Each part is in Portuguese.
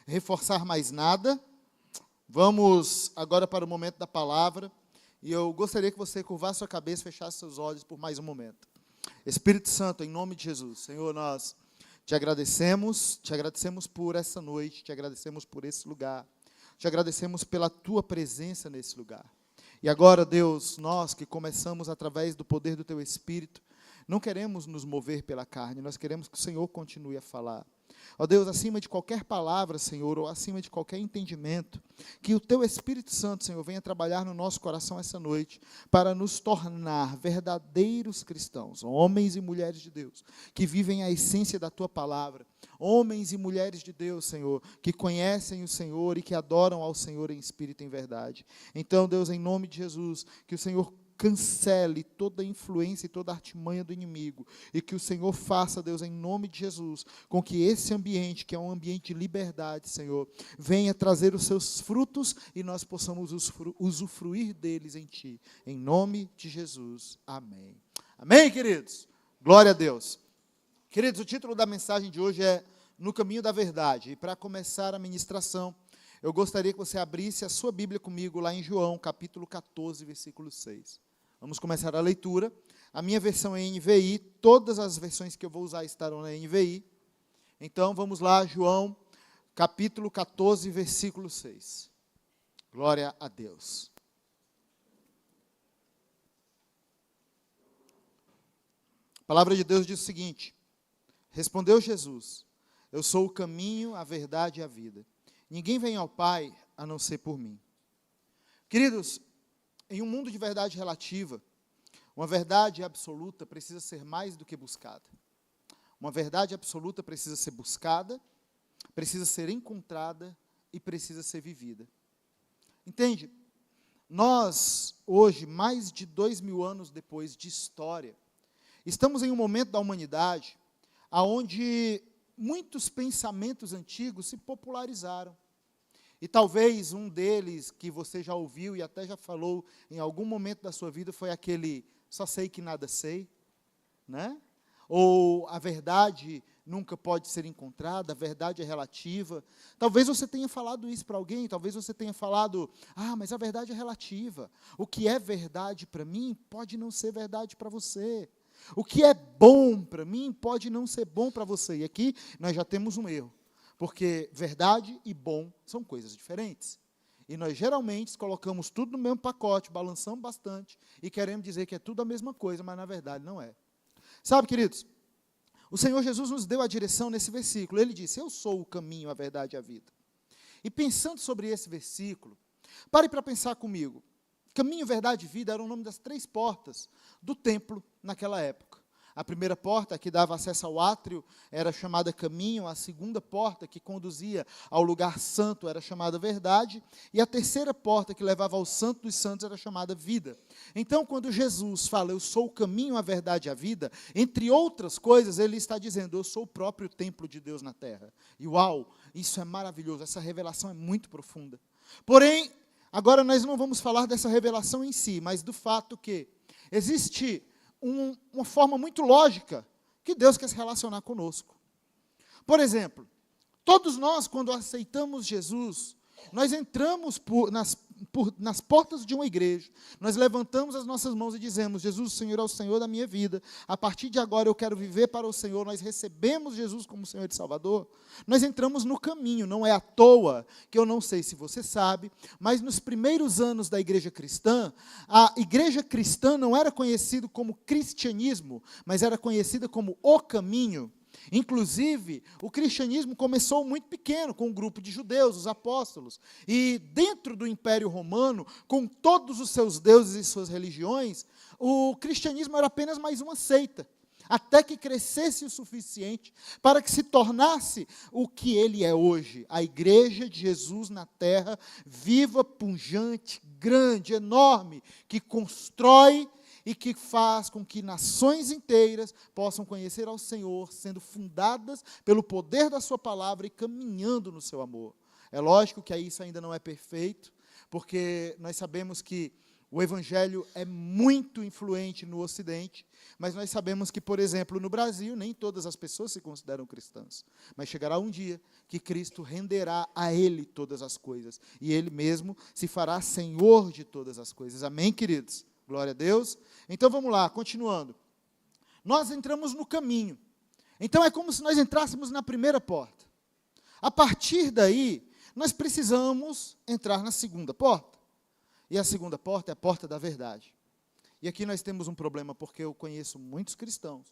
reforçar mais nada. Vamos agora para o momento da palavra. E eu gostaria que você curvasse sua cabeça, fechasse seus olhos por mais um momento. Espírito Santo, em nome de Jesus, Senhor, nós te agradecemos por essa noite, te agradecemos por esse lugar, te agradecemos pela tua presença nesse lugar. E agora, Deus, nós que começamos através do poder do teu Espírito, não queremos nos mover pela carne, nós queremos que o Senhor continue a falar. Ó Deus, acima de qualquer palavra, Senhor, ou acima de qualquer entendimento, que o Teu Espírito Santo, Senhor, venha trabalhar no nosso coração essa noite, para nos tornar verdadeiros cristãos, homens e mulheres de Deus, que vivem a essência da Tua palavra, homens e mulheres de Deus, Senhor, que conhecem o Senhor e que adoram ao Senhor em espírito e em verdade. Então, Deus, em nome de Jesus, que o Senhor cancele toda a influência e toda a artimanha do inimigo, e que o Senhor faça, Deus, em nome de Jesus, com que esse ambiente, que é um ambiente de liberdade, Senhor, venha trazer os seus frutos, e nós possamos usufruir deles em Ti, em nome de Jesus, amém. Amém, queridos? Glória a Deus. Queridos, o título da mensagem de hoje é No Caminho da Verdade, e para começar a ministração, eu gostaria que você abrisse a sua Bíblia comigo lá em João, capítulo 14, versículo 6. Vamos começar a leitura. A minha versão é NVI, todas as versões que eu vou usar estarão na NVI. Então, vamos lá, João, capítulo 14, versículo 6. Glória a Deus. A palavra de Deus diz o seguinte: respondeu Jesus: eu sou o caminho, a verdade e a vida. Ninguém vem ao Pai a não ser por mim. Queridos, em um mundo de verdade relativa, uma verdade absoluta precisa ser mais do que buscada. Uma verdade absoluta precisa ser buscada, precisa ser encontrada e precisa ser vivida. Entende? Nós, hoje, mais de 2000 anos depois de história, estamos em um momento da humanidade onde muitos pensamentos antigos se popularizaram. E talvez um deles que você já ouviu e até já falou em algum momento da sua vida foi aquele: só sei que nada sei, né? Ou a verdade nunca pode ser encontrada, a verdade é relativa. Talvez você tenha falado isso para alguém, talvez você tenha falado: mas a verdade é relativa. O que é verdade para mim pode não ser verdade para você. O que é bom para mim pode não ser bom para você. E aqui nós já temos um erro, porque verdade e bom são coisas diferentes. E nós geralmente colocamos tudo no mesmo pacote, balançamos bastante e queremos dizer que é tudo a mesma coisa, mas na verdade não é. Sabe, queridos, o Senhor Jesus nos deu a direção nesse versículo. Ele disse: eu sou o caminho, a verdade e a vida. E pensando sobre esse versículo, pare para pensar comigo. Caminho, verdade e vida era o nome das 3 portas do templo naquela época. A primeira porta, que dava acesso ao átrio, era chamada caminho. A segunda porta, que conduzia ao lugar santo, era chamada verdade. E a terceira porta, que levava ao santo dos santos, era chamada vida. Então, quando Jesus fala: eu sou o caminho, a verdade e a vida, entre outras coisas, ele está dizendo: eu sou o próprio templo de Deus na terra. E uau, isso é maravilhoso, essa revelação é muito profunda. Porém, agora nós não vamos falar dessa revelação em si, mas do fato que existe uma forma muito lógica que Deus quer se relacionar conosco. Por exemplo, todos nós, quando aceitamos Jesus, nós entramos nas portas de uma igreja, nós levantamos as nossas mãos e dizemos: Jesus, o Senhor é o Senhor da minha vida, a partir de agora eu quero viver para o Senhor. Nós recebemos Jesus como Senhor e Salvador, nós entramos no caminho. Não é à toa que eu não sei se você sabe, mas nos primeiros anos da igreja cristã, a igreja cristã não era conhecida como cristianismo, mas era conhecida como o caminho. Inclusive, o cristianismo começou muito pequeno, com um grupo de judeus, os apóstolos. E dentro do Império Romano, com todos os seus deuses e suas religiões, o cristianismo era apenas mais uma seita, até que crescesse o suficiente para que se tornasse o que ele é hoje, a Igreja de Jesus na terra, viva, pujante, grande, enorme, que constrói e que faz com que nações inteiras possam conhecer ao Senhor, sendo fundadas pelo poder da sua palavra e caminhando no seu amor. É lógico que isso ainda não é perfeito, porque nós sabemos que O evangelho é muito influente no Ocidente, mas nós sabemos que, por exemplo, no Brasil, nem todas as pessoas se consideram cristãs. Mas chegará um dia que Cristo renderá a Ele todas as coisas, e Ele mesmo se fará Senhor de todas as coisas. Amém, queridos? Glória a Deus. Então vamos lá, continuando. Nós entramos no caminho. Então é como se nós entrássemos na primeira porta. A partir daí, nós precisamos entrar na segunda porta. E a segunda porta é a porta da verdade. E aqui nós temos um problema, porque eu conheço muitos cristãos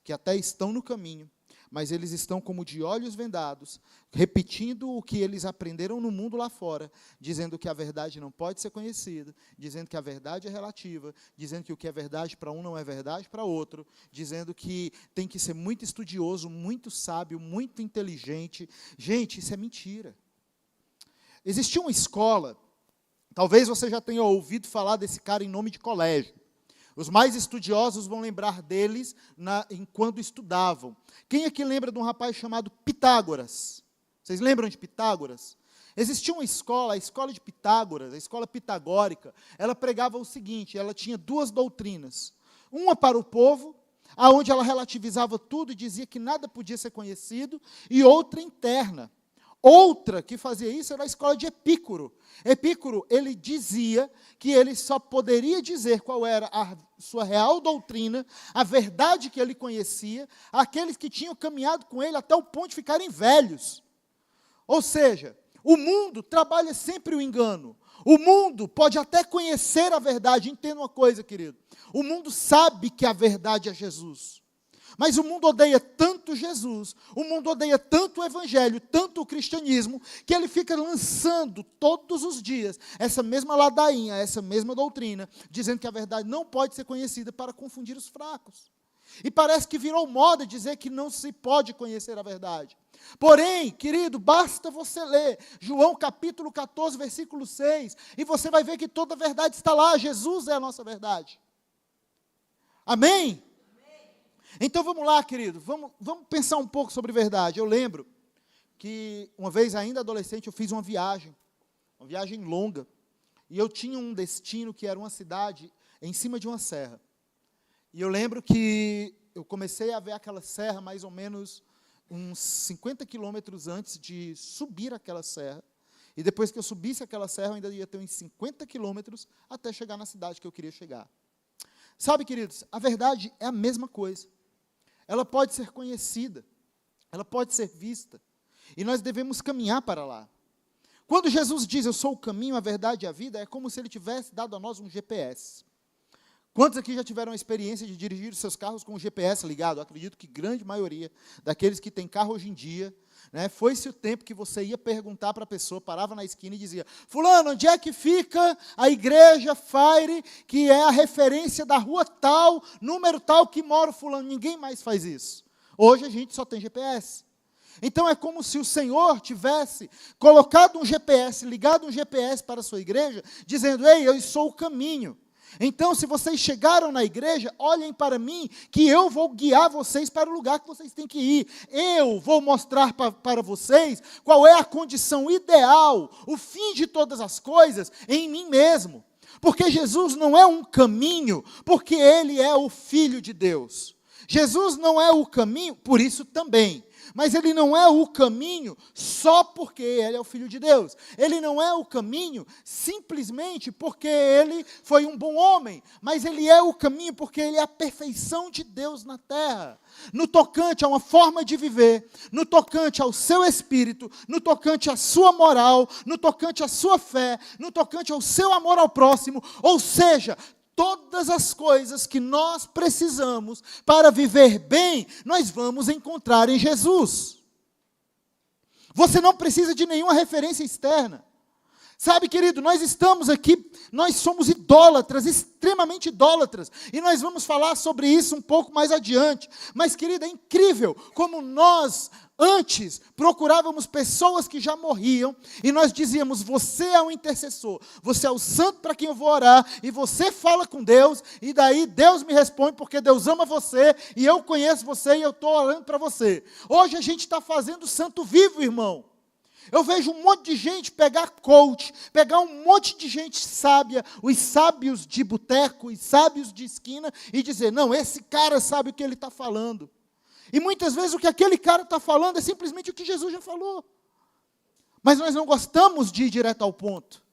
que até estão no caminho, mas eles estão como de olhos vendados, repetindo o que eles aprenderam no mundo lá fora, dizendo que a verdade não pode ser conhecida, dizendo que a verdade é relativa, dizendo que o que é verdade para um não é verdade para outro, dizendo que tem que ser muito estudioso, muito sábio, muito inteligente. Gente, isso é mentira. Existia uma escola, talvez você já tenha ouvido falar desse cara em nome de colégio. Os mais estudiosos vão lembrar deles enquanto estudavam. Quem aqui lembra de um rapaz chamado Pitágoras? Vocês lembram de Pitágoras? Existia uma escola, a escola de Pitágoras, a escola pitagórica. Ela pregava o seguinte, ela tinha duas doutrinas. Uma para o povo, aonde ela relativizava tudo e dizia que nada podia ser conhecido, e outra interna. Outra que fazia isso era a escola de Epícoro. Epícoro, ele dizia que ele só poderia dizer qual era a sua real doutrina, a verdade que ele conhecia, aqueles que tinham caminhado com ele até o ponto de ficarem velhos. Ou seja, o mundo trabalha sempre o engano. O mundo pode até conhecer a verdade. Entenda uma coisa, querido. O mundo sabe que a verdade é Jesus. Mas o mundo odeia tanto Jesus, o mundo odeia tanto o evangelho, tanto o cristianismo, que ele fica lançando todos os dias essa mesma ladainha, essa mesma doutrina, dizendo que a verdade não pode ser conhecida para confundir os fracos. E parece que virou moda dizer que não se pode conhecer a verdade. Porém, querido, basta você ler João capítulo 14, versículo 6, e você vai ver que toda a verdade está lá, Jesus é a nossa verdade. Amém? Então vamos lá, querido, vamos pensar um pouco sobre verdade. Eu lembro que uma vez ainda adolescente eu fiz uma viagem longa, e eu tinha um destino que era uma cidade em cima de uma serra. E eu lembro que eu comecei a ver aquela serra mais ou menos uns 50 quilômetros antes de subir aquela serra, e depois que eu subisse aquela serra eu ainda ia ter uns 50 quilômetros até chegar na cidade que eu queria chegar. Sabe, queridos, a verdade é a mesma coisa. Ela pode ser conhecida, ela pode ser vista, e nós devemos caminhar para lá. Quando Jesus diz, eu sou o caminho, a verdade e a vida, é como se ele tivesse dado a nós um GPS. Quantos aqui já tiveram a experiência de dirigir os seus carros com o GPS ligado? Eu acredito que grande maioria daqueles que têm carro hoje em dia, né, foi-se o tempo que você ia perguntar para a pessoa, parava na esquina e dizia, fulano, onde é que fica a igreja Fire, que é a referência da rua tal, número tal, que mora o fulano? Ninguém mais faz isso. Hoje a gente só tem GPS. Então é como se o Senhor tivesse colocado um GPS, ligado um GPS para a sua igreja, dizendo, ei, eu sou o caminho. Então, se vocês chegaram na igreja, olhem para mim, que eu vou guiar vocês para o lugar que vocês têm que ir. Eu vou mostrar para vocês qual é a condição ideal, o fim de todas as coisas, em mim mesmo. Porque Jesus não é um caminho, porque Ele é o Filho de Deus. Jesus não é o caminho, por isso também. Mas Ele não é o caminho só porque Ele é o Filho de Deus. Ele não é o caminho simplesmente porque Ele foi um bom homem. Mas Ele é o caminho porque Ele é a perfeição de Deus na terra. No tocante a uma forma de viver, no tocante ao seu espírito, no tocante à sua moral, no tocante à sua fé, no tocante ao seu amor ao próximo, ou seja, todas as coisas que nós precisamos para viver bem, nós vamos encontrar em Jesus. Você não precisa de nenhuma referência externa. Sabe, querido, nós estamos aqui, nós somos idólatras, extremamente idólatras, e nós vamos falar sobre isso um pouco mais adiante. Mas, querido, é incrível como nós antes procurávamos pessoas que já morriam, e nós dizíamos, você é o intercessor, você é o santo para quem eu vou orar, e você fala com Deus, e daí Deus me responde, porque Deus ama você, e eu conheço você, e eu estou orando para você. Hoje a gente está fazendo santo vivo, irmão. Eu vejo um monte de gente pegar coach, pegar um monte de gente sábia, os sábios de boteco, os sábios de esquina, e dizer, não, esse cara sabe o que ele está falando. E muitas vezes o que aquele cara está falando é simplesmente o que Jesus já falou. Mas nós não gostamos de ir direto ao ponto.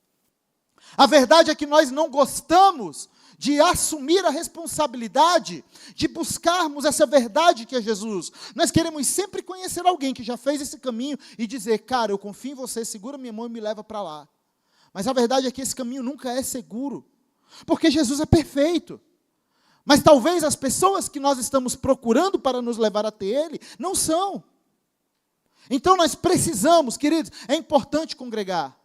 A verdade é que nós não gostamos de assumir a responsabilidade de buscarmos essa verdade que é Jesus. Nós queremos sempre conhecer alguém que já fez esse caminho e dizer, cara, eu confio em você, segura minha mão e me leva para lá. Mas a verdade é que esse caminho nunca é seguro, porque Jesus é perfeito. Mas talvez as pessoas que nós estamos procurando para nos levar até Ele, não são. Então nós precisamos, queridos, é importante congregar.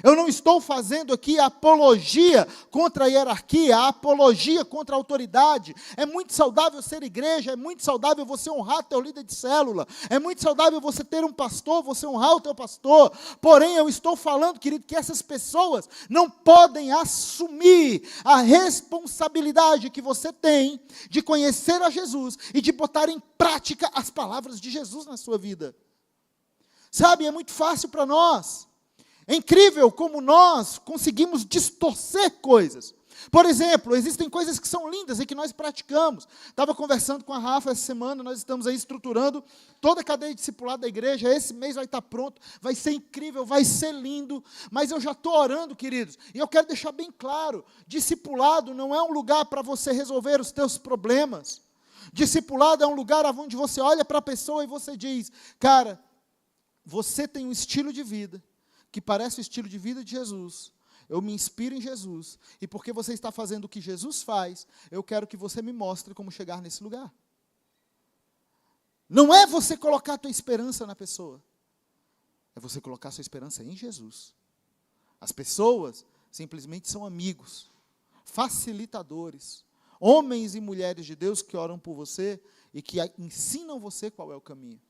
Eu não estou fazendo aqui a apologia contra a hierarquia, a apologia contra a autoridade. É muito saudável ser igreja, é muito saudável você honrar teu líder de célula, é muito saudável você ter um pastor, você honrar o teu pastor. Porém, eu estou falando, querido, que essas pessoas não podem assumir a responsabilidade que você tem de conhecer a Jesus e de botar em prática as palavras de Jesus na sua vida. Sabe, é muito fácil para nós. É incrível como nós conseguimos distorcer coisas. Por exemplo, existem coisas que são lindas e que nós praticamos. Estava conversando com a Rafa essa semana, nós estamos aí estruturando toda a cadeia discipulada da igreja. Esse mês vai estar pronto, vai ser incrível, vai ser lindo. Mas eu já estou orando, queridos, e eu quero deixar bem claro, discipulado não é um lugar para você resolver os teus problemas. Discipulado é um lugar onde você olha para a pessoa e você diz, cara, você tem um estilo de vida que parece o estilo de vida de Jesus, eu me inspiro em Jesus, e porque você está fazendo o que Jesus faz, eu quero que você me mostre como chegar nesse lugar. Não é você colocar a tua esperança na pessoa, é você colocar a sua esperança em Jesus. As pessoas simplesmente são amigos, facilitadores, homens e mulheres de Deus que oram por você e que ensinam você qual é o caminho.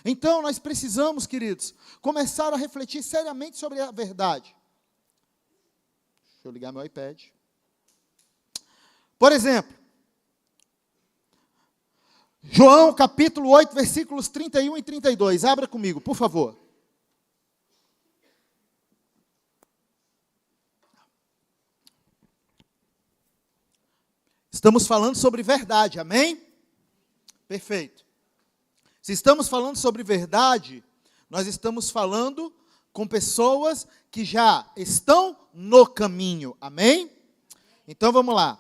Então, nós precisamos, queridos, começar a refletir seriamente sobre a verdade. Deixa eu ligar meu iPad. Por exemplo, João capítulo 8, versículos 31 e 32. Abra comigo, por favor. Estamos falando sobre verdade, amém? Perfeito. Se estamos falando sobre verdade, nós estamos falando com pessoas que já estão no caminho, amém? Então vamos lá,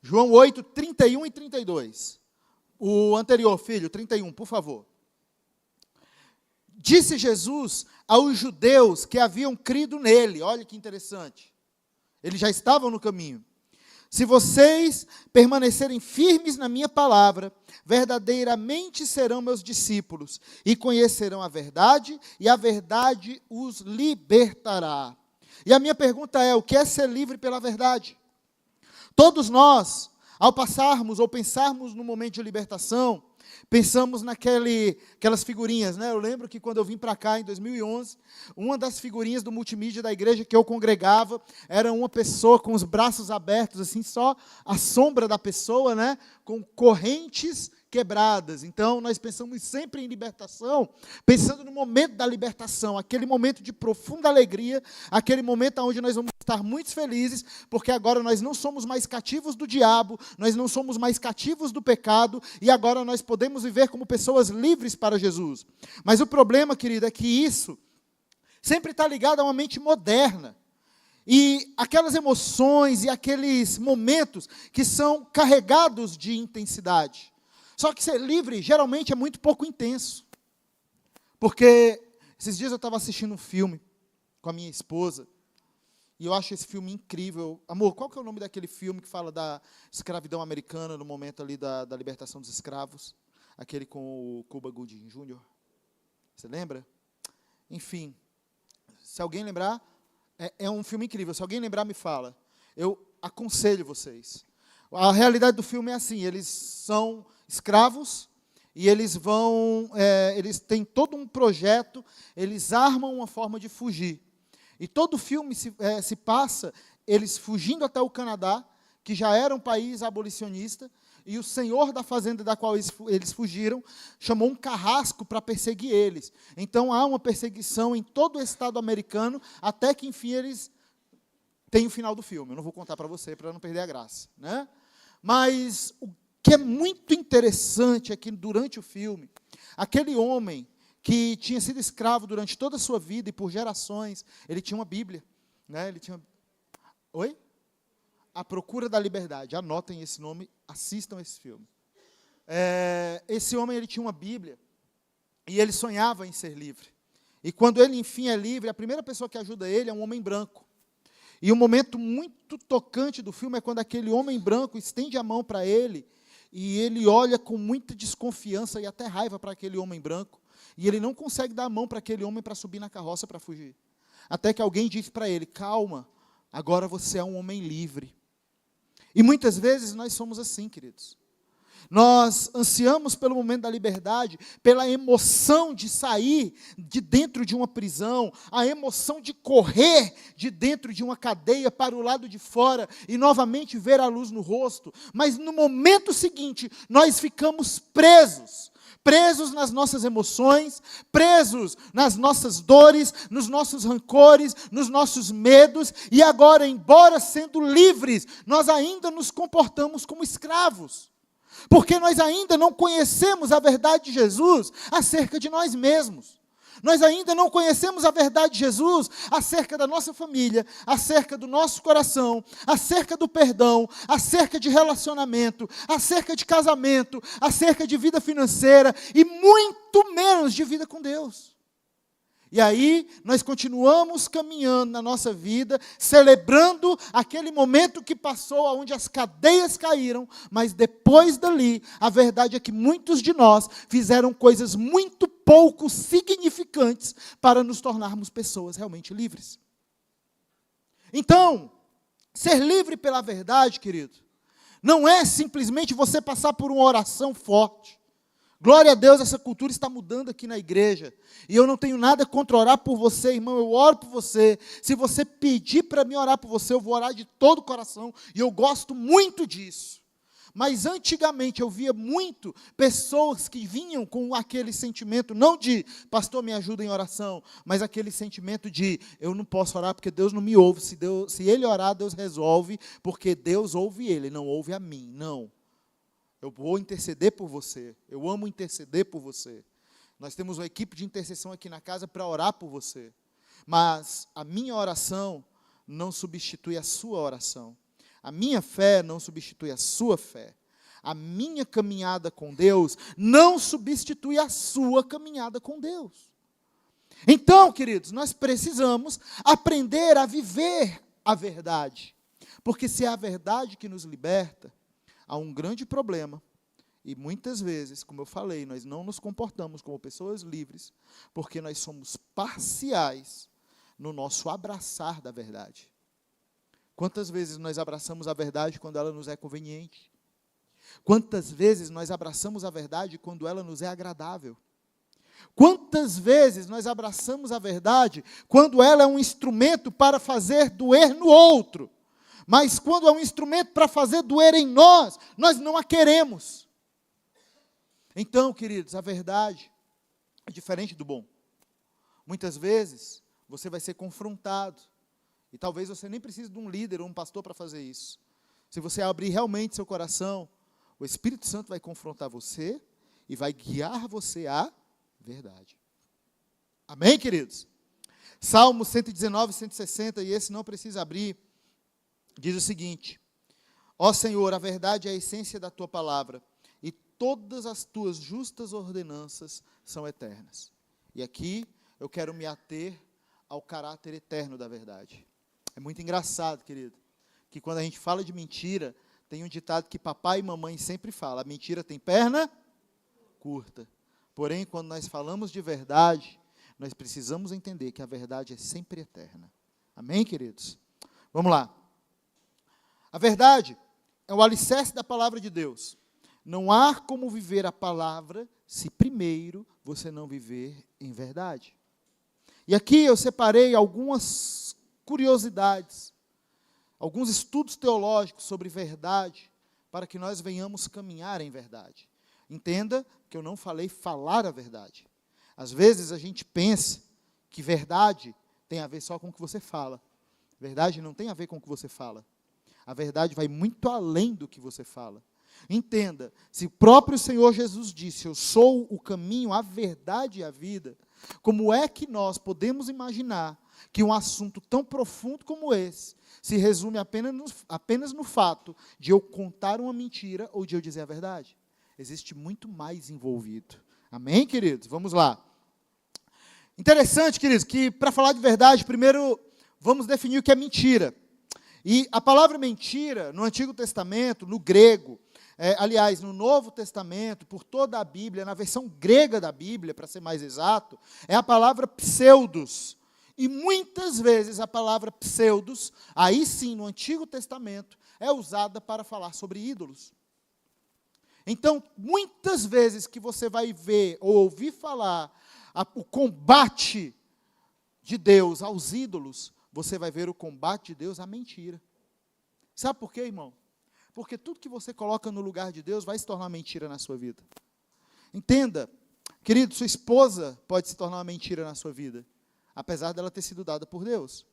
João 8, 31 e 32. O anterior, filho, 31, por favor. Disse Jesus aos judeus que haviam crido nele, olha que interessante, eles já estavam no caminho. Se vocês permanecerem firmes na minha palavra, verdadeiramente serão meus discípulos, e conhecerão a verdade, e a verdade os libertará. E a minha pergunta é, o que é ser livre pela verdade? Todos nós, ao passarmos ou pensarmos no momento de libertação, pensamos naquelas figurinhas, né? Eu lembro que quando eu vim para cá em 2011, uma das figurinhas do multimídia da igreja que eu congregava era uma pessoa com os braços abertos, assim, só a sombra da pessoa, né? Com correntes quebradas. Então, nós pensamos sempre em libertação, pensando no momento da libertação, aquele momento de profunda alegria, aquele momento onde nós vamos estar muito felizes, porque agora nós não somos mais cativos do diabo, nós não somos mais cativos do pecado, e agora nós podemos viver como pessoas livres para Jesus. Mas o problema, querido, é que isso sempre está ligado a uma mente moderna, e aquelas emoções e aqueles momentos que são carregados de intensidade. Só que ser livre, geralmente, é muito pouco intenso. Porque, esses dias eu estava assistindo um filme com a minha esposa, e eu acho esse filme incrível. Amor, qual que é o nome daquele filme que fala da escravidão americana, no momento ali da libertação dos escravos? Aquele com o Cuba Gooding Jr. Você lembra? Enfim, se alguém lembrar, é um filme incrível. Se alguém lembrar, me fala. Eu aconselho vocês. A realidade do filme é assim, eles são escravos, e eles têm todo um projeto, eles armam uma forma de fugir. E todo o filme se passa, eles fugindo até o Canadá, que já era um país abolicionista, e o senhor da fazenda da qual eles fugiram chamou um carrasco para perseguir eles. Então há uma perseguição em todo o estado americano, até que enfim eles têm o final do filme. Eu não vou contar para você, para não perder a graça, né? Mas o que é muito interessante é que durante o filme, aquele homem que tinha sido escravo durante toda a sua vida e por gerações, ele tinha uma Bíblia, né? Ele tinha... Oi? A Procura da Liberdade. Anotem esse nome, assistam esse filme. Esse homem, ele tinha uma Bíblia e ele sonhava em ser livre. E quando ele, enfim, é livre, a primeira pessoa que ajuda ele é um homem branco. E um momento muito tocante do filme é quando aquele homem branco estende a mão para ele e ele olha com muita desconfiança e até raiva para aquele homem branco. E ele não consegue dar a mão para aquele homem para subir na carroça para fugir. Até que alguém diz para ele, calma, agora você é um homem livre. E muitas vezes nós somos assim, queridos. Nós ansiamos pelo momento da liberdade, pela emoção de sair de dentro de uma prisão, a emoção de correr de dentro de uma cadeia para o lado de fora e novamente ver a luz no rosto. Mas no momento seguinte, nós ficamos presos nas nossas emoções, presos nas nossas dores, nos nossos rancores, nos nossos medos, e agora, embora sendo livres, nós ainda nos comportamos como escravos, porque nós ainda não conhecemos a verdade de Jesus acerca de nós mesmos. Nós ainda não conhecemos a verdade de Jesus acerca da nossa família, acerca do nosso coração, acerca do perdão, acerca de relacionamento, acerca de casamento, acerca de vida financeira e muito menos de vida com Deus. E aí, nós continuamos caminhando na nossa vida, celebrando aquele momento que passou, onde as cadeias caíram, mas depois dali, a verdade é que muitos de nós fizeram coisas muito pouco significantes para nos tornarmos pessoas realmente livres. Então, ser livre pela verdade, querido, não é simplesmente você passar por uma oração forte. Glória a Deus, essa cultura está mudando aqui na igreja. E eu não tenho nada contra orar por você, irmão, eu oro por você. Se você pedir para mim orar por você, eu vou orar de todo o coração. E eu gosto muito disso. Mas antigamente eu via muito pessoas que vinham com aquele sentimento, não de, pastor, me ajuda em oração, mas aquele sentimento de, eu não posso orar porque Deus não me ouve. Se ele orar, Deus resolve, porque Deus ouve ele, não ouve a mim. Não. Eu vou interceder por você. Eu amo interceder por você. Nós temos uma equipe de intercessão aqui na casa para orar por você. Mas a minha oração não substitui a sua oração. A minha fé não substitui a sua fé. A minha caminhada com Deus não substitui a sua caminhada com Deus. Então, queridos, nós precisamos aprender a viver a verdade. Porque se é a verdade que nos liberta, há um grande problema, e muitas vezes, como eu falei, nós não nos comportamos como pessoas livres, porque nós somos parciais no nosso abraçar da verdade. Quantas vezes nós abraçamos a verdade quando ela nos é conveniente? Quantas vezes nós abraçamos a verdade quando ela nos é agradável? Quantas vezes nós abraçamos a verdade quando ela é um instrumento para fazer doer no outro? Mas quando é um instrumento para fazer doer em nós, nós não a queremos. Então, queridos, a verdade é diferente do bom. Muitas vezes, você vai ser confrontado. E talvez você nem precise de um líder ou um pastor para fazer isso. Se você abrir realmente seu coração, o Espírito Santo vai confrontar você e vai guiar você à verdade. Amém, queridos? Salmo 119, 160, e esse não precisa abrir. Diz o seguinte: ó Senhor, a verdade é a essência da tua palavra, e todas as tuas justas ordenanças são eternas. E aqui eu quero me ater ao caráter eterno da verdade. É muito engraçado, querido, que quando a gente fala de mentira, tem um ditado que papai e mamãe sempre falam: a mentira tem perna curta. Porém, quando nós falamos de verdade, nós precisamos entender que a verdade é sempre eterna. Amém, queridos? Vamos lá. A verdade é o alicerce da palavra de Deus. Não há como viver a palavra se primeiro você não viver em verdade. E aqui eu separei algumas curiosidades, alguns estudos teológicos sobre verdade, para que nós venhamos caminhar em verdade. Entenda que eu não falei falar a verdade. Às vezes a gente pensa que verdade tem a ver só com o que você fala. Verdade não tem a ver com o que você fala. A verdade vai muito além do que você fala. Entenda, se o próprio Senhor Jesus disse, eu sou o caminho, a verdade e a vida, como é que nós podemos imaginar que um assunto tão profundo como esse se resume apenas no fato de eu contar uma mentira ou de eu dizer a verdade? Existe muito mais envolvido. Amém, queridos? Vamos lá. Interessante, queridos, que para falar de verdade, primeiro vamos definir o que é mentira. E a palavra mentira, no Antigo Testamento, no grego, aliás, no Novo Testamento, por toda a Bíblia, na versão grega da Bíblia, para ser mais exato, é a palavra pseudos. E muitas vezes a palavra pseudos, aí sim, no Antigo Testamento, é usada para falar sobre ídolos. Então, muitas vezes que você vai ver ou ouvir falar o combate de Deus aos ídolos, você vai ver o combate de Deus à mentira. Sabe por quê, irmão? Porque tudo que você coloca no lugar de Deus vai se tornar mentira na sua vida. Entenda, querido, sua esposa pode se tornar uma mentira na sua vida, apesar dela ter sido dada por Deus.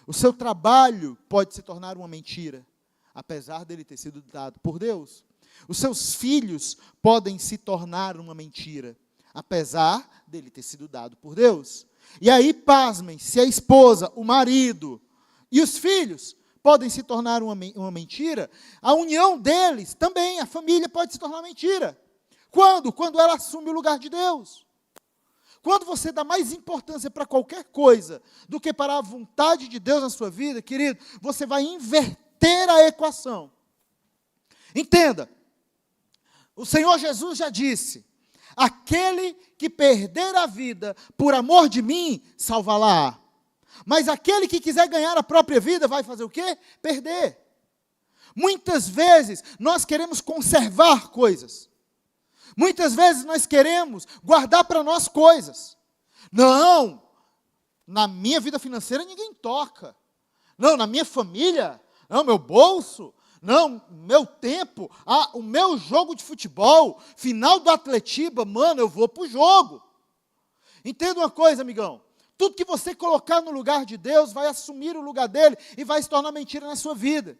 O seu trabalho pode se tornar uma mentira, apesar dele ter sido dado por Deus. Os seus filhos podem se tornar uma mentira, apesar dele ter sido dado por Deus. E aí, pasmem, se a esposa, o marido e os filhos podem se tornar uma mentira, a união deles também, a família pode se tornar mentira. Quando? Quando ela assume o lugar de Deus. Quando você dá mais importância para qualquer coisa do que para a vontade de Deus na sua vida, querido, você vai inverter a equação. Entenda, o Senhor Jesus já disse, aquele que perder a vida por amor de mim, salvá-la. Mas aquele que quiser ganhar a própria vida, vai fazer o quê? Perder. Muitas vezes, nós queremos conservar coisas. Muitas vezes, nós queremos guardar para nós coisas. Não, na minha vida financeira ninguém toca. Não, na minha família, não, meu bolso, não, meu tempo, o meu jogo de futebol, final do Atletiba, mano, eu vou para o jogo. Entenda uma coisa, amigão. Tudo que você colocar no lugar de Deus vai assumir o lugar dele e vai se tornar mentira na sua vida.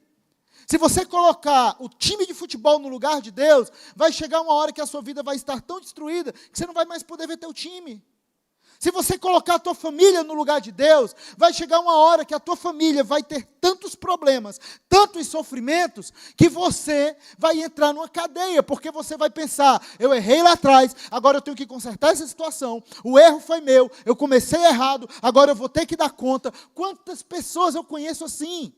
Se você colocar o time de futebol no lugar de Deus, vai chegar uma hora que a sua vida vai estar tão destruída que você não vai mais poder ver teu time. Se você colocar a tua família no lugar de Deus, vai chegar uma hora que a tua família vai ter tantos problemas, tantos sofrimentos, que você vai entrar numa cadeia, porque você vai pensar, eu errei lá atrás, agora eu tenho que consertar essa situação, o erro foi meu, eu comecei errado, agora eu vou ter que dar conta. Quantas pessoas eu conheço assim,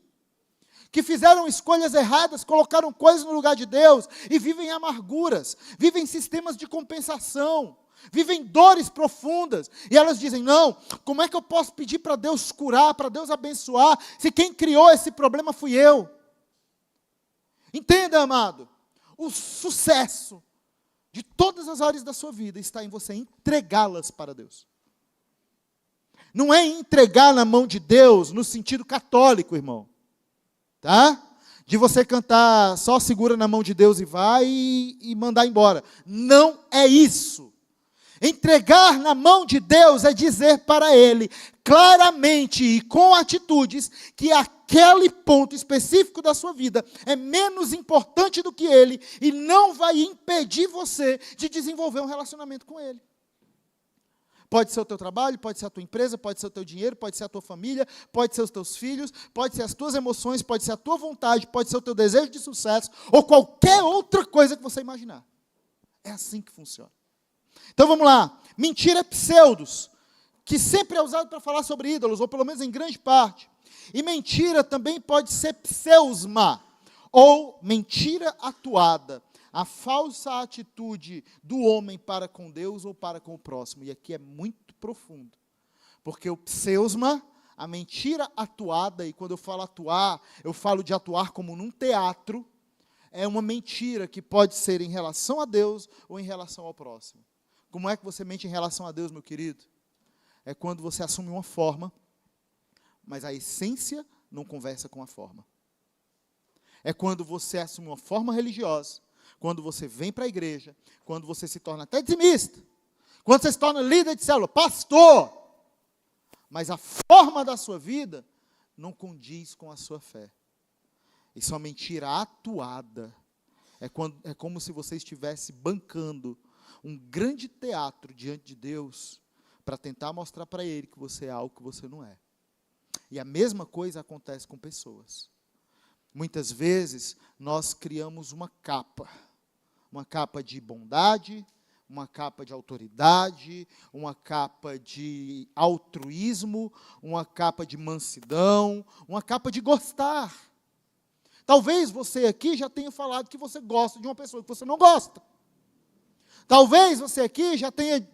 que fizeram escolhas erradas, colocaram coisas no lugar de Deus, e vivem amarguras, vivem sistemas de compensação, vivem dores profundas, e elas dizem, não, como é que eu posso pedir para Deus curar, para Deus abençoar, se quem criou esse problema fui eu? Entenda, amado, o sucesso de todas as áreas da sua vida está em você entregá-las para Deus. Não é entregar na mão de Deus no sentido católico, irmão, tá? De você cantar, só segura na mão de Deus e vai e mandar embora. Não é isso. Entregar na mão de Deus é dizer para Ele, claramente e com atitudes, que aquele ponto específico da sua vida é menos importante do que Ele e não vai impedir você de desenvolver um relacionamento com Ele. Pode ser o teu trabalho, pode ser a tua empresa, pode ser o teu dinheiro, pode ser a tua família, pode ser os teus filhos, pode ser as tuas emoções, pode ser a tua vontade, pode ser o teu desejo de sucesso, ou qualquer outra coisa que você imaginar. É assim que funciona. Então vamos lá, mentira é pseudos, que sempre é usado para falar sobre ídolos, ou pelo menos em grande parte. E mentira também pode ser pseusma, ou mentira atuada, a falsa atitude do homem para com Deus ou para com o próximo. E aqui é muito profundo, porque o pseusma, a mentira atuada, e quando eu falo atuar, eu falo de atuar como num teatro, é uma mentira que pode ser em relação a Deus ou em relação ao próximo. Como é que você mente em relação a Deus, meu querido? É quando você assume uma forma, mas a essência não conversa com a forma. é quando você assume uma forma religiosa, quando você vem para a igreja, quando você se torna até dizimista, quando você se torna líder de célula, pastor, mas a forma da sua vida não condiz com a sua fé. Isso é uma mentira atuada. É como se você estivesse bancando um grande teatro diante de Deus para tentar mostrar para Ele que você é algo que você não é. E a mesma coisa acontece com pessoas. Muitas vezes nós criamos uma capa de bondade, uma capa de autoridade, uma capa de altruísmo, uma capa de mansidão, uma capa de gostar. Talvez você aqui já tenha falado que você gosta de uma pessoa que você não gosta. Talvez você aqui já tenha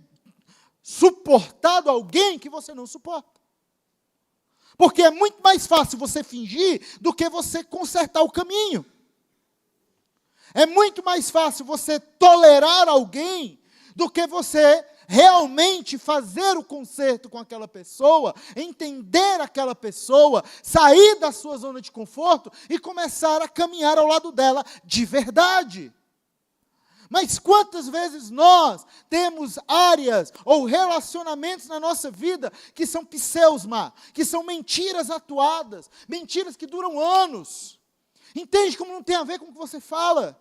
suportado alguém que você não suporta. Porque é muito mais fácil você fingir do que você consertar o caminho. É muito mais fácil você tolerar alguém do que você realmente fazer o conserto com aquela pessoa, entender aquela pessoa, sair da sua zona de conforto e começar a caminhar ao lado dela de verdade. Mas quantas vezes nós temos áreas ou relacionamentos na nossa vida que são pseusma, que são mentiras atuadas, mentiras que duram anos. Entende como não tem a ver com o que você fala?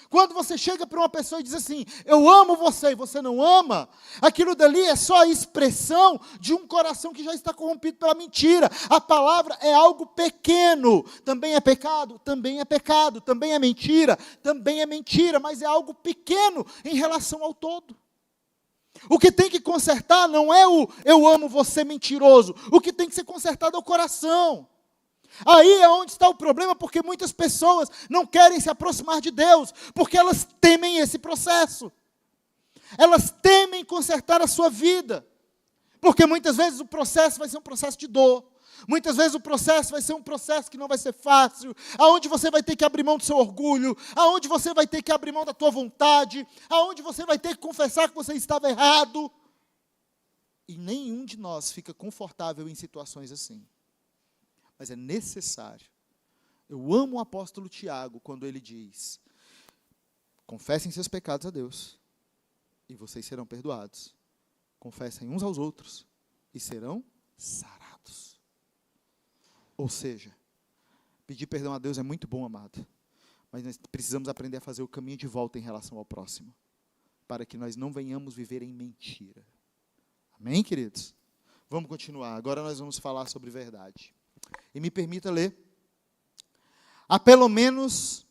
Quando você chega para uma pessoa e diz assim, eu amo você e você não ama, aquilo dali é só a expressão de um coração que já está corrompido pela mentira. A palavra é algo pequeno, também é pecado, também é pecado, também é mentira, mas é algo pequeno em relação ao todo. O que tem que consertar não é o eu amo você mentiroso, o que tem que ser consertado é o coração. Aí é onde está o problema, porque muitas pessoas não querem se aproximar de Deus, porque elas temem esse processo. Elas temem consertar a sua vida, porque muitas vezes o processo vai ser um processo de dor, muitas vezes o processo vai ser um processo que não vai ser fácil, aonde você vai ter que abrir mão do seu orgulho, aonde você vai ter que abrir mão da tua vontade, aonde você vai ter que confessar que você estava errado. E nenhum de nós fica confortável em situações assim. Mas é necessário. Eu amo o apóstolo Tiago quando ele diz, confessem seus pecados a Deus, e vocês serão perdoados. Confessem uns aos outros, e serão sarados. Ou seja, pedir perdão a Deus é muito bom, amado, mas nós precisamos aprender a fazer o caminho de volta em relação ao próximo, para que nós não venhamos viver em mentira. Amém, queridos? Vamos continuar. Agora nós vamos falar sobre verdade. E me permita ler. Há pelo menos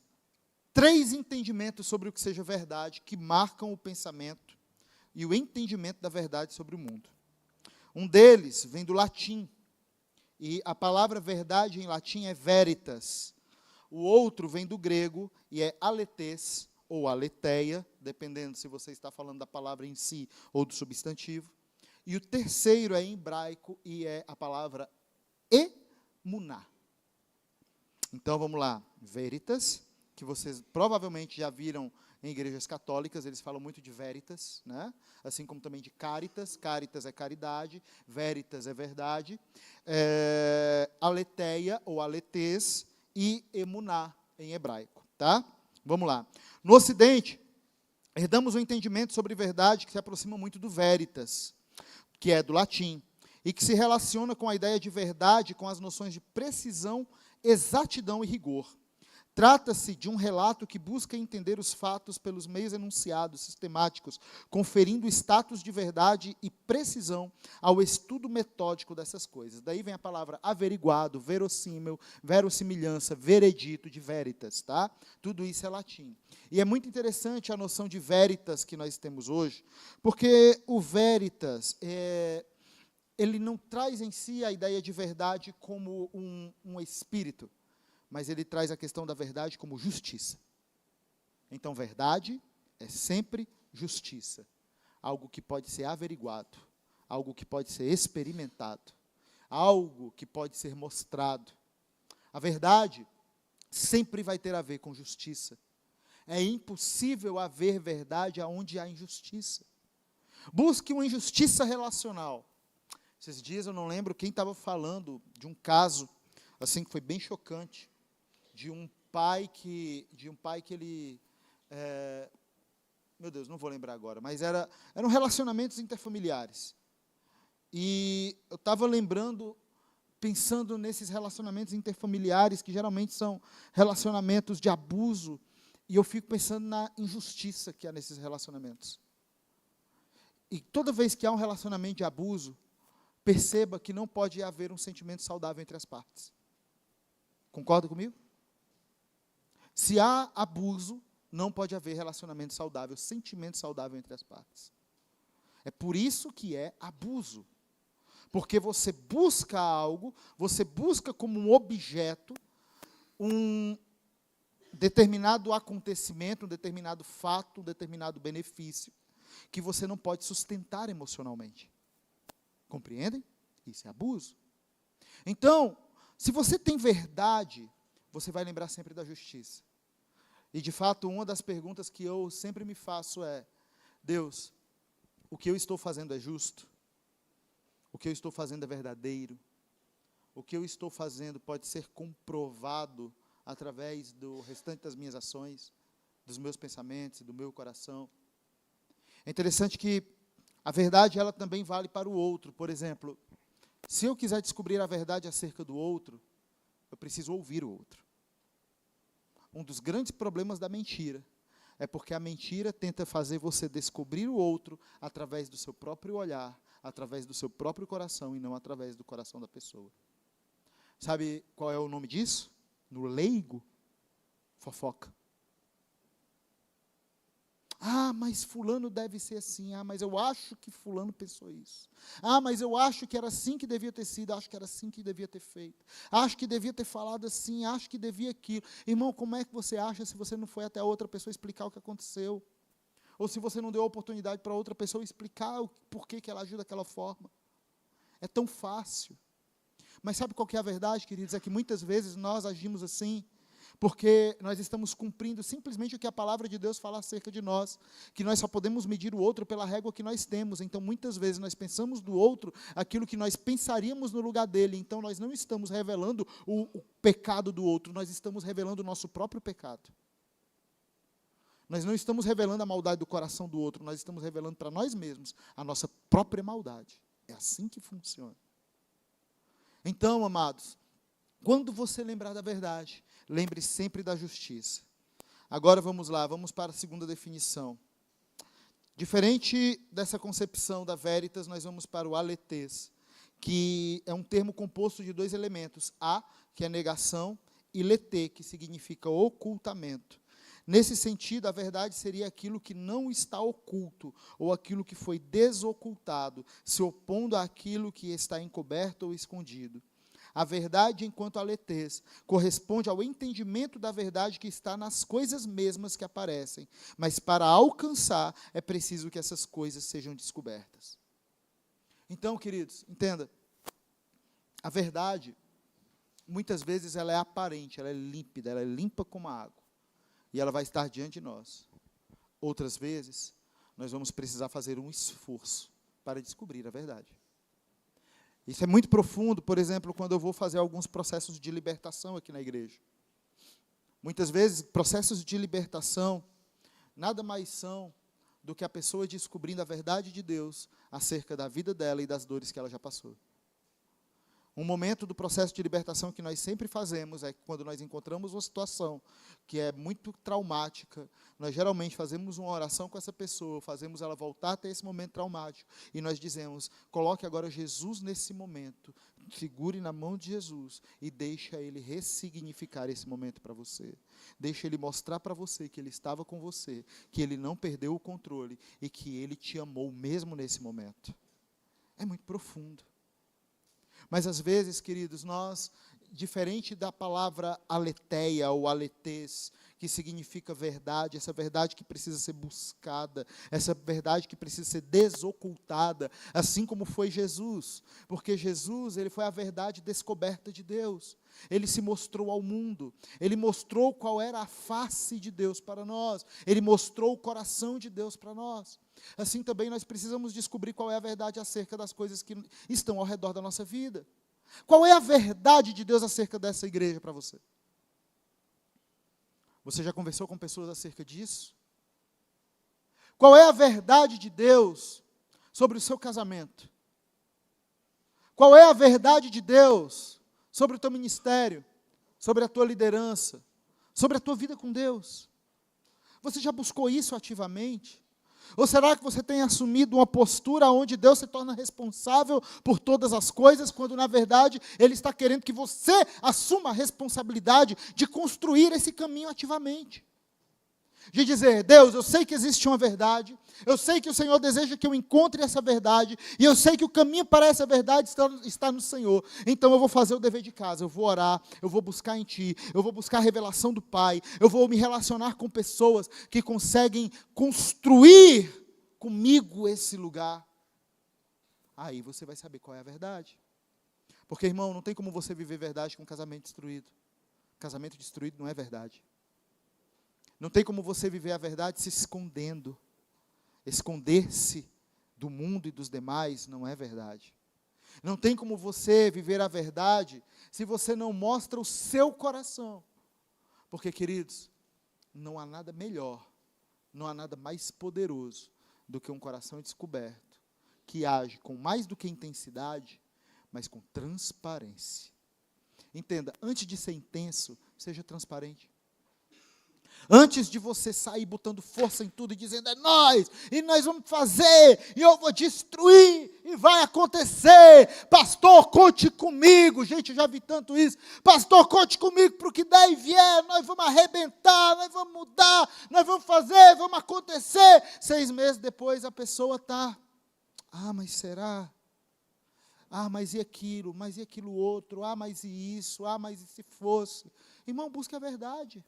3 entendimentos sobre o que seja verdade que marcam o pensamento e o entendimento da verdade sobre o mundo. Um deles vem do latim, e a palavra verdade em latim é veritas. O outro vem do grego e é aletes ou aletheia, dependendo se você está falando da palavra em si ou do substantivo. E o terceiro é em hebraico e é a palavra emuná. Então vamos lá, veritas, que vocês provavelmente já viram em igrejas católicas, eles falam muito de veritas, né? Assim como também de caritas. Caritas é caridade, veritas é verdade, aletheia ou aletes e emuná em hebraico, tá? Vamos lá. No Ocidente, herdamos um entendimento sobre verdade que se aproxima muito do veritas, que é do latim, e que se relaciona com a ideia de verdade, com as noções de precisão, exatidão e rigor. Trata-se de um relato que busca entender os fatos pelos meios enunciados, sistemáticos, conferindo status de verdade e precisão ao estudo metódico dessas coisas. Daí vem a palavra averiguado, verossímil, verossimilhança, veredito, de veritas, tá? Tudo isso é latim. E é muito interessante a noção de veritas que nós temos hoje, porque o veritas ele não traz em si a ideia de verdade como um espírito, mas ele traz a questão da verdade como justiça. Então, verdade é sempre justiça. Algo que pode ser averiguado, algo que pode ser experimentado, algo que pode ser mostrado. A verdade sempre vai ter a ver com justiça. É impossível haver verdade aonde há injustiça. Busque uma injustiça relacional. Esses dias eu não lembro quem estava falando de um caso assim que foi bem chocante, de um um pai que ele, meu Deus, não vou lembrar agora, mas eram relacionamentos interfamiliares. E eu estava pensando nesses relacionamentos interfamiliares, que geralmente são relacionamentos de abuso, e eu fico pensando na injustiça que há nesses relacionamentos. E toda vez que há um relacionamento de abuso, perceba que não pode haver um sentimento saudável entre as partes. Concorda comigo? Se há abuso, não pode haver relacionamento saudável, sentimento saudável entre as partes. É por isso que é abuso. Porque você busca algo, você busca como um objeto, um determinado acontecimento, um determinado fato, um determinado benefício, que você não pode sustentar emocionalmente. Compreendem? Isso é abuso. Então, se você tem verdade, você vai lembrar sempre da justiça. E, de fato, uma das perguntas que eu sempre me faço é: Deus, o que eu estou fazendo é justo? O que eu estou fazendo é verdadeiro? O que eu estou fazendo pode ser comprovado através do restante das minhas ações, dos meus pensamentos, do meu coração? É interessante que a verdade, ela também vale para o outro. Por exemplo, se eu quiser descobrir a verdade acerca do outro, eu preciso ouvir o outro. Um dos grandes problemas da mentira é porque a mentira tenta fazer você descobrir o outro através do seu próprio olhar, através do seu próprio coração e não através do coração da pessoa. Sabe qual é o nome disso? No leigo, fofoca. Ah, mas fulano deve ser assim. Ah, mas eu acho que fulano pensou isso. Ah, mas eu acho que era assim que devia ter sido. Acho que era assim que devia ter feito. Acho que devia ter falado assim. Acho que devia aquilo. Irmão, como é que você acha se você não foi até a outra pessoa explicar o que aconteceu? Ou se você não deu a oportunidade para outra pessoa explicar o porquê que ela agiu daquela forma? É tão fácil. Mas sabe qual que é a verdade, queridos? É que muitas vezes nós agimos assim porque nós estamos cumprindo simplesmente o que a palavra de Deus fala acerca de nós, que nós só podemos medir o outro pela régua que nós temos. Então, muitas vezes, nós pensamos do outro aquilo que nós pensaríamos no lugar dele. Então, nós não estamos revelando o pecado do outro, nós estamos revelando o nosso próprio pecado. Nós não estamos revelando a maldade do coração do outro, nós estamos revelando para nós mesmos a nossa própria maldade. É assim que funciona. Então, amados, quando você lembrar da verdade, lembre sempre da justiça. Agora vamos lá, vamos para a segunda definição. Diferente dessa concepção da veritas, nós vamos para o aletes, que é um termo composto de dois elementos: a, que é negação, e lete, que significa ocultamento. Nesse sentido, a verdade seria aquilo que não está oculto, ou aquilo que foi desocultado, se opondo àquilo que está encoberto ou escondido. A verdade, enquanto aletes, corresponde ao entendimento da verdade que está nas coisas mesmas que aparecem, mas para alcançar é preciso que essas coisas sejam descobertas. Então, queridos, entenda, a verdade, muitas vezes ela é aparente, ela é límpida, ela é limpa como a água, e ela vai estar diante de nós. Outras vezes, nós vamos precisar fazer um esforço para descobrir a verdade. Isso é muito profundo, por exemplo, quando eu vou fazer alguns processos de libertação aqui na igreja. Muitas vezes, processos de libertação nada mais são do que a pessoa descobrindo a verdade de Deus acerca da vida dela e das dores que ela já passou. Um momento do processo de libertação que nós sempre fazemos é quando nós encontramos uma situação que é muito traumática, nós geralmente fazemos uma oração com essa pessoa, fazemos ela voltar até esse momento traumático, e nós dizemos: coloque agora Jesus nesse momento, segure na mão de Jesus, e deixa Ele ressignificar esse momento para você. Deixa Ele mostrar para você que Ele estava com você, que Ele não perdeu o controle, e que Ele te amou mesmo nesse momento. É muito profundo. Mas às vezes, queridos, nós, diferente da palavra aletheia ou aletes, que significa verdade, essa verdade que precisa ser buscada, essa verdade que precisa ser desocultada, assim como foi Jesus, porque Jesus, ele foi a verdade descoberta de Deus, ele se mostrou ao mundo, ele mostrou qual era a face de Deus para nós, ele mostrou o coração de Deus para nós. Assim também nós precisamos descobrir qual é a verdade acerca das coisas que estão ao redor da nossa vida. Qual é a verdade de Deus acerca dessa igreja para você? Você já conversou com pessoas acerca disso? Qual é a verdade de Deus sobre o seu casamento? Qual é a verdade de Deus sobre o teu ministério, sobre a tua liderança, sobre a tua vida com Deus? Você já buscou isso ativamente? Ou será que você tem assumido uma postura onde Deus se torna responsável por todas as coisas, quando na verdade Ele está querendo que você assuma a responsabilidade de construir esse caminho ativamente? De dizer, Deus, eu sei que existe uma verdade, eu sei que o Senhor deseja que eu encontre essa verdade, e eu sei que o caminho para essa verdade está no Senhor, então eu vou fazer o dever de casa, eu vou orar, eu vou buscar em Ti, eu vou buscar a revelação do Pai, eu vou me relacionar com pessoas que conseguem construir comigo esse lugar. Aí você vai saber qual é a verdade. Porque, irmão, não tem como você viver verdade com um casamento destruído. Casamento destruído não é verdade. Não tem como você viver a verdade se escondendo. Esconder-se do mundo e dos demais não é verdade. Não tem como você viver a verdade se você não mostra o seu coração. Porque, queridos, não há nada melhor, não há nada mais poderoso do que um coração descoberto, que age com mais do que intensidade, mas com transparência. Entenda, antes de ser intenso, seja transparente. Antes de você sair botando força em tudo e dizendo, é nós, e nós vamos fazer, e eu vou destruir, e vai acontecer, pastor, conte comigo. Gente, eu já vi tanto isso, pastor, conte comigo para o que der e vier, nós vamos arrebentar, nós vamos mudar, nós vamos fazer, vamos acontecer. 6 meses depois a pessoa está, mas será? Mas e aquilo outro, mas e isso, mas e se fosse? Irmão, busque a verdade.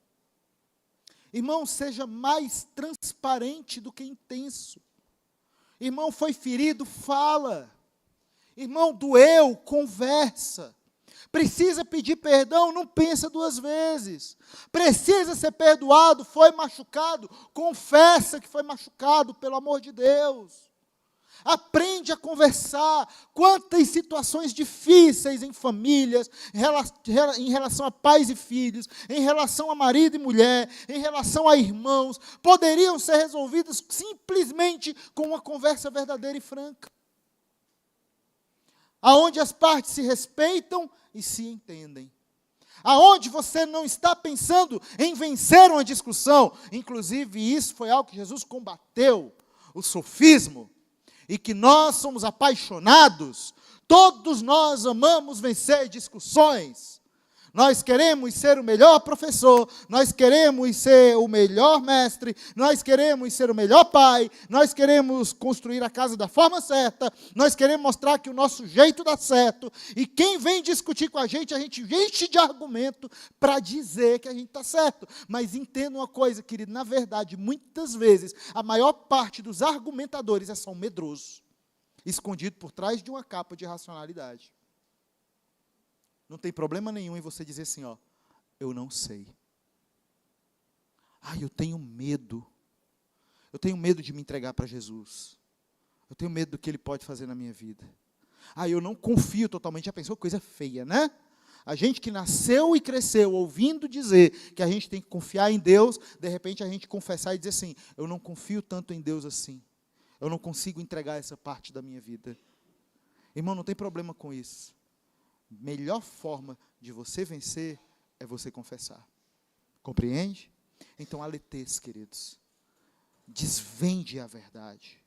Irmão, seja mais transparente do que intenso. Irmão, foi ferido, fala. Irmão, doeu, conversa. Precisa pedir perdão, não pensa 2 vezes. Precisa ser perdoado, foi machucado, confessa que foi machucado, pelo amor de Deus. Aprende a conversar. Quantas situações difíceis em famílias, em relação a pais e filhos, em relação a marido e mulher, em relação a irmãos, poderiam ser resolvidas simplesmente com uma conversa verdadeira e franca. Aonde as partes se respeitam e se entendem. Aonde você não está pensando em vencer uma discussão. Inclusive, isso foi algo que Jesus combateu, o sofismo. E que nós somos apaixonados, todos nós amamos vencer discussões. Nós queremos ser o melhor professor, nós queremos ser o melhor mestre, nós queremos ser o melhor pai, nós queremos construir a casa da forma certa, nós queremos mostrar que o nosso jeito dá certo, e quem vem discutir com a gente enche de argumento para dizer que a gente está certo. Mas entenda uma coisa, querido, na verdade, muitas vezes, a maior parte dos argumentadores são medrosos, escondido por trás de uma capa de racionalidade. Não tem problema nenhum em você dizer assim, eu não sei. Eu tenho medo. Eu tenho medo de me entregar para Jesus. Eu tenho medo do que Ele pode fazer na minha vida. Eu não confio totalmente. Já pensou? Coisa feia, né? A gente que nasceu e cresceu ouvindo dizer que a gente tem que confiar em Deus, de repente a gente confessar e dizer assim, eu não confio tanto em Deus assim. Eu não consigo entregar essa parte da minha vida. Irmão, não tem problema com isso. Melhor forma de você vencer é você confessar. Compreende? Então, aletês, queridos. Desvende a verdade.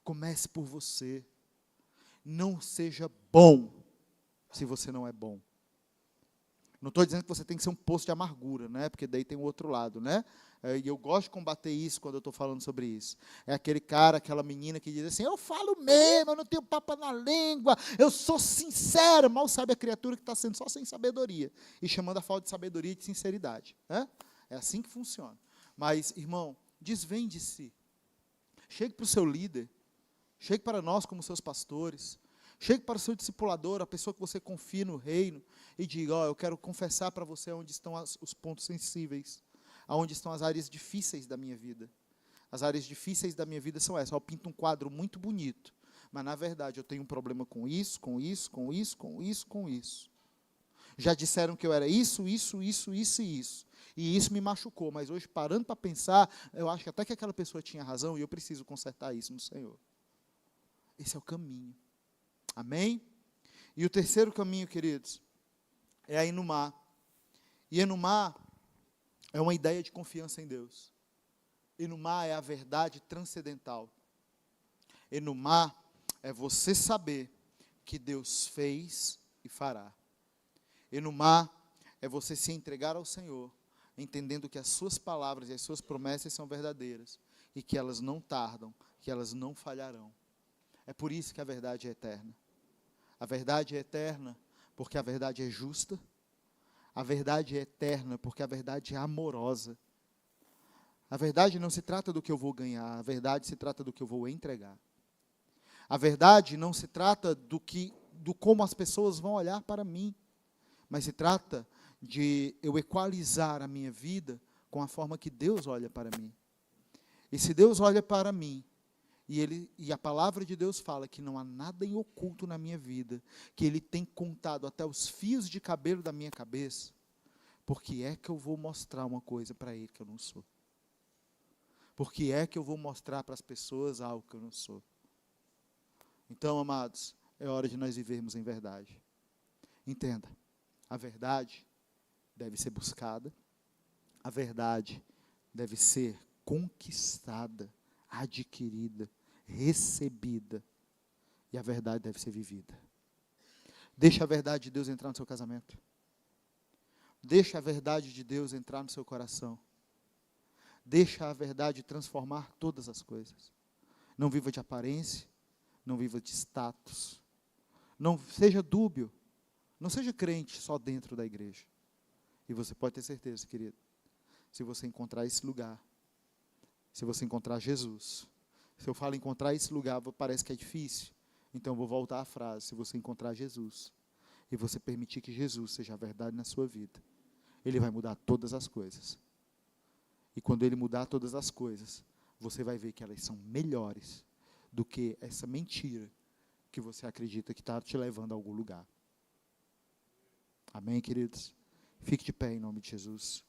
Comece por você. Não seja bom se você não é bom. Não estou dizendo que você tem que ser um poço de amargura, né? Porque daí tem o outro lado, né? E eu gosto de combater isso quando eu estou falando sobre isso. É aquele cara, aquela menina que diz assim, eu falo mesmo, eu não tenho papo na língua, eu sou sincero. Mal sabe a criatura que está sendo só sem sabedoria. E chamando a falta de sabedoria de sinceridade. Né? É assim que funciona. Mas, irmão, desvende-se. Chegue para o seu líder. Chegue para nós como seus pastores. Chegue para o seu discipulador, a pessoa que você confia no reino, e diga, eu quero confessar para você onde estão os pontos sensíveis, aonde estão as áreas difíceis da minha vida. As áreas difíceis da minha vida são essas. Eu pinto um quadro muito bonito, mas na verdade eu tenho um problema com isso, com isso, com isso, com isso, com isso. Já disseram que eu era isso, isso, isso, isso e isso. E isso me machucou, mas hoje, parando para pensar, eu acho que até que aquela pessoa tinha razão e eu preciso consertar isso no Senhor. Esse é o caminho. Amém? E o terceiro caminho, queridos, é a Inumá. E Inumá é uma ideia de confiança em Deus. Inumá é a verdade transcendental. Inumá é você saber que Deus fez e fará. Inumá é você se entregar ao Senhor, entendendo que as suas palavras e as suas promessas são verdadeiras e que elas não tardam, que elas não falharão. É por isso que a verdade é eterna. A verdade é eterna porque a verdade é justa. A verdade é eterna porque a verdade é amorosa. A verdade não se trata do que eu vou ganhar, a verdade se trata do que eu vou entregar. A verdade não se trata do como as pessoas vão olhar para mim, mas se trata de eu equalizar a minha vida com a forma que Deus olha para mim. E se Deus olha para mim, e a palavra de Deus fala que não há nada em oculto na minha vida, que Ele tem contado até os fios de cabelo da minha cabeça, por que é que eu vou mostrar uma coisa para Ele que eu não sou? Por que é que eu vou mostrar para as pessoas algo que eu não sou? Então, amados, é hora de nós vivermos em verdade. Entenda, a verdade deve ser buscada, a verdade deve ser conquistada, adquirida, recebida, e a verdade deve ser vivida. Deixa a verdade de Deus entrar no seu casamento. Deixa a verdade de Deus entrar no seu coração. Deixa a verdade transformar todas as coisas. Não viva de aparência, não viva de status. Não seja dúbio, não seja crente só dentro da igreja. E você pode ter certeza, querido, se você encontrar esse lugar, se você encontrar Jesus, se eu falo encontrar esse lugar, parece que é difícil, então eu vou voltar à frase, se você encontrar Jesus, e você permitir que Jesus seja a verdade na sua vida, Ele vai mudar todas as coisas. E quando Ele mudar todas as coisas, você vai ver que elas são melhores do que essa mentira que você acredita que está te levando a algum lugar. Amém, queridos? Fique de pé em nome de Jesus.